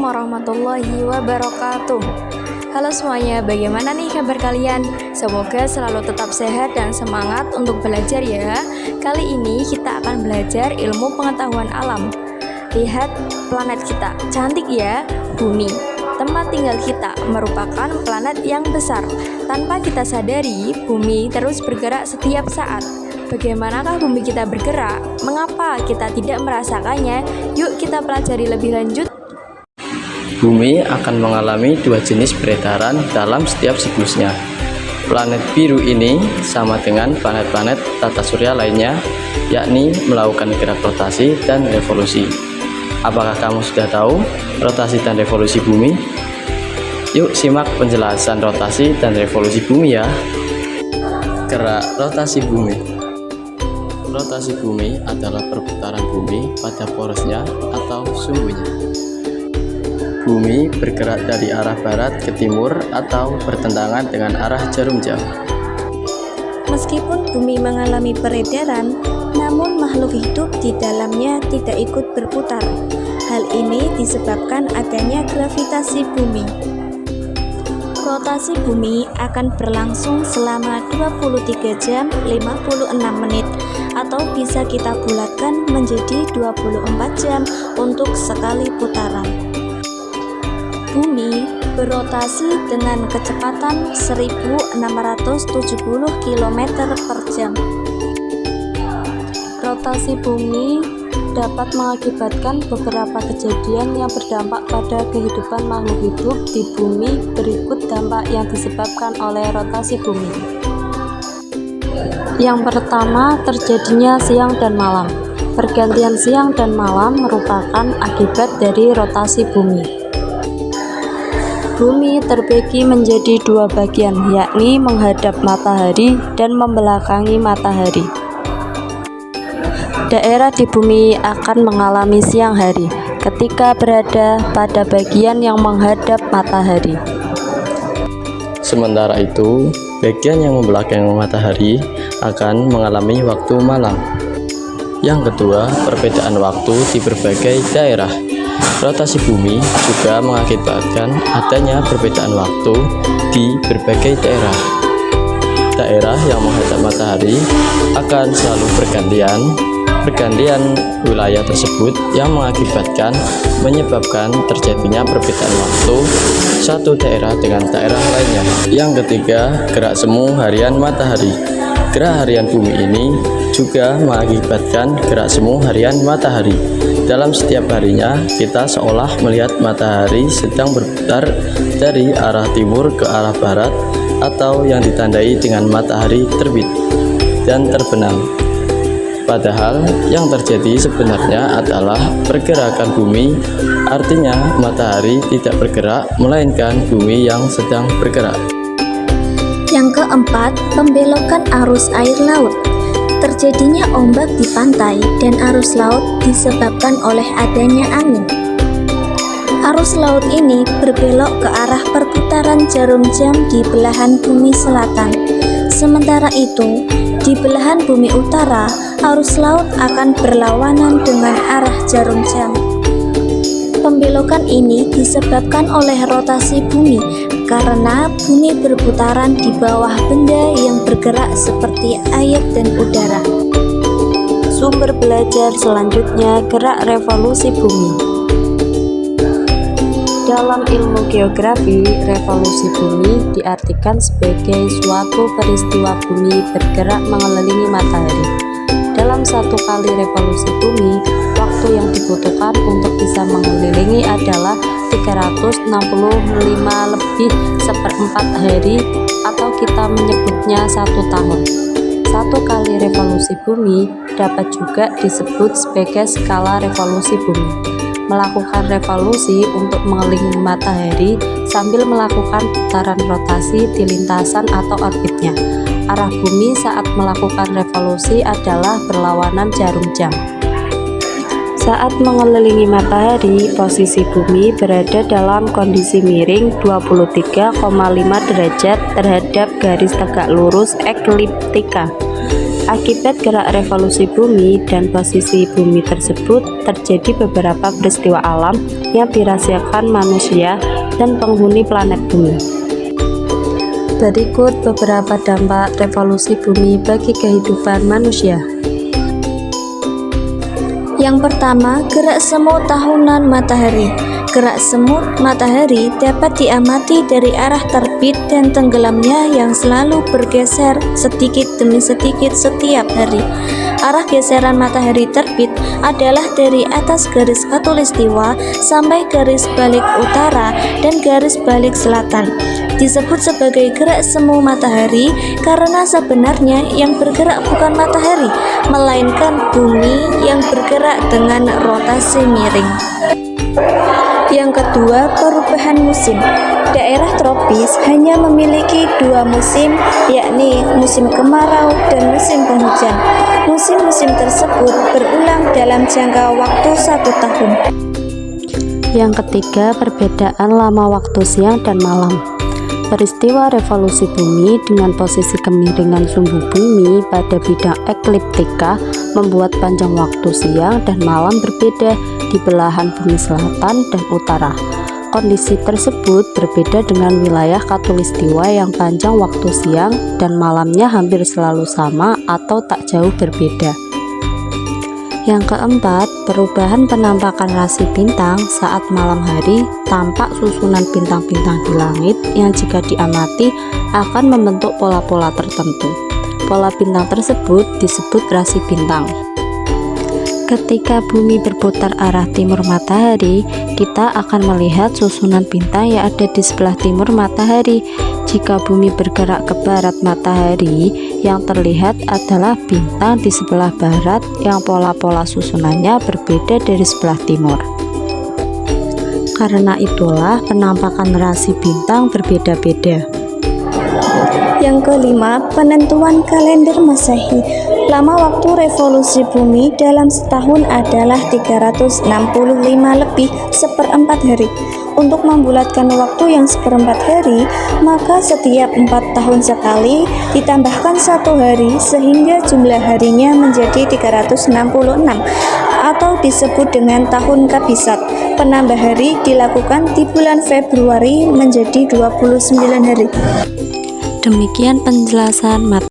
warahmatullahi wabarakatuh. Halo semuanya, bagaimana nih kabar kalian? Semoga selalu tetap sehat dan semangat untuk belajar ya. Kali ini kita akan belajar ilmu pengetahuan alam. Lihat planet kita, cantik ya, Bumi. Tempat tinggal kita merupakan planet yang besar. Tanpa kita sadari, Bumi terus bergerak setiap saat. Bagaimanakah bumi kita bergerak? Mengapa kita tidak merasakannya? Yuk kita pelajari lebih lanjut. Bumi akan mengalami dua jenis peredaran dalam setiap siklusnya. Planet biru ini sama dengan planet-planet tata surya lainnya, yakni melakukan gerak rotasi dan revolusi. Apakah kamu sudah tahu rotasi dan revolusi bumi? Yuk simak penjelasan rotasi dan revolusi bumi ya. Gerak rotasi bumi. Rotasi bumi adalah perputaran bumi pada porosnya atau sumbunya. Bumi bergerak dari arah barat ke timur atau bertentangan dengan arah jarum jam. Meskipun bumi mengalami peredaran, namun makhluk hidup di dalamnya tidak ikut berputar. Hal ini disebabkan adanya gravitasi bumi. Rotasi bumi akan berlangsung selama 23 jam 56 menit atau bisa kita bulatkan menjadi 24 jam untuk sekali putaran. Bumi berotasi dengan kecepatan 1670 km per jam. Rotasi bumi dapat mengakibatkan beberapa kejadian yang berdampak pada kehidupan makhluk hidup di bumi. Berikut dampak yang disebabkan oleh rotasi bumi. Yang pertama, terjadinya siang dan malam. Pergantian siang dan malam merupakan akibat dari rotasi bumi. Bumi terbagi menjadi dua bagian, yakni menghadap matahari dan membelakangi matahari. Daerah di bumi akan mengalami siang hari ketika berada pada bagian yang menghadap matahari. Sementara itu, bagian yang membelakangi matahari akan mengalami waktu malam. Yang kedua, perbedaan waktu di berbagai daerah. Rotasi bumi juga mengakibatkan adanya perbedaan waktu di berbagai daerah. Daerah yang menghadap matahari akan selalu pergantian wilayah tersebut yang menyebabkan terjadinya perbedaan waktu satu daerah dengan daerah lainnya. Yang ketiga, gerak semu harian matahari. Gerak harian bumi ini juga mengakibatkan gerak semu harian matahari. Dalam setiap harinya, kita seolah melihat matahari sedang berputar dari arah timur ke arah barat atau yang ditandai dengan matahari terbit dan terbenam. Padahal yang terjadi sebenarnya adalah pergerakan bumi, artinya matahari tidak bergerak, melainkan bumi yang sedang bergerak. Yang keempat, pembelokan arus air laut. Terjadinya ombak di pantai dan arus laut disebabkan oleh adanya angin. Arus laut ini berbelok ke arah perputaran jarum jam di belahan bumi selatan. Sementara itu, di belahan bumi utara, arus laut akan berlawanan dengan arah jarum jam. Pembelokan ini disebabkan oleh rotasi bumi karena bumi berputaran di bawah benda yang bergerak seperti air dan udara. Sumber belajar selanjutnya, gerak revolusi bumi. Dalam ilmu geografi, revolusi bumi diartikan sebagai suatu peristiwa bumi bergerak mengelilingi matahari. Dalam satu kali revolusi bumi, waktu yang dibutuhkan untuk bisa mengelilingi adalah 365 lebih seperempat hari, atau kita menyebutnya 1 tahun. Satu kali revolusi bumi dapat juga disebut sebagai skala revolusi bumi. Melakukan revolusi untuk mengelilingi matahari sambil melakukan putaran rotasi di lintasan atau orbitnya. Arah bumi saat melakukan revolusi adalah berlawanan jarum jam. Saat mengelilingi matahari, posisi bumi berada dalam kondisi miring 23,5 derajat terhadap garis tegak lurus ekliptika. Akibat gerak revolusi bumi dan posisi bumi tersebut, terjadi beberapa peristiwa alam yang dirahasiakan manusia dan penghuni planet bumi. Berikut beberapa dampak revolusi bumi bagi kehidupan manusia. Yang pertama, gerak semu tahunan matahari. Gerak semu matahari dapat diamati dari arah terbit dan tenggelamnya yang selalu bergeser sedikit demi sedikit setiap hari. Arah geseran matahari terbit adalah dari atas garis khatulistiwa sampai garis balik utara dan garis balik selatan. Disebut sebagai gerak semu matahari karena sebenarnya yang bergerak bukan matahari, melainkan bumi yang bergerak dengan rotasi miring. Yang kedua, perubahan musim. Daerah tropis hanya memiliki 2 musim, yakni musim kemarau dan musim penghujan. Musim-musim tersebut berulang dalam jangka waktu 1 tahun. Yang ketiga, perbedaan lama waktu siang dan malam. Peristiwa revolusi bumi dengan posisi kemiringan sumbu bumi pada bidang ekliptika membuat panjang waktu siang dan malam berbeda di belahan bumi selatan dan utara. Kondisi tersebut berbeda dengan wilayah khatulistiwa yang panjang waktu siang dan malamnya hampir selalu sama atau tak jauh berbeda. Yang keempat, perubahan penampakan rasi bintang saat malam hari. Tampak susunan bintang-bintang di langit yang jika diamati akan membentuk pola-pola tertentu. Pola bintang tersebut disebut rasi bintang. Ketika bumi berputar arah timur matahari, kita akan melihat susunan bintang yang ada di sebelah timur matahari. Jika bumi bergerak ke barat matahari, yang terlihat adalah bintang di sebelah barat yang pola-pola susunannya berbeda dari sebelah timur. Karena itulah penampakan rasi bintang berbeda-beda. Yang kelima, penentuan kalender Masehi. Lama waktu revolusi bumi dalam setahun adalah 365 lebih seperempat hari. Untuk membulatkan waktu yang seperempat hari, maka setiap 4 tahun sekali ditambahkan 1 hari sehingga jumlah harinya menjadi 366 atau disebut dengan tahun kabisat. Penambah hari dilakukan di bulan Februari menjadi 29 hari. Demikian penjelasan materi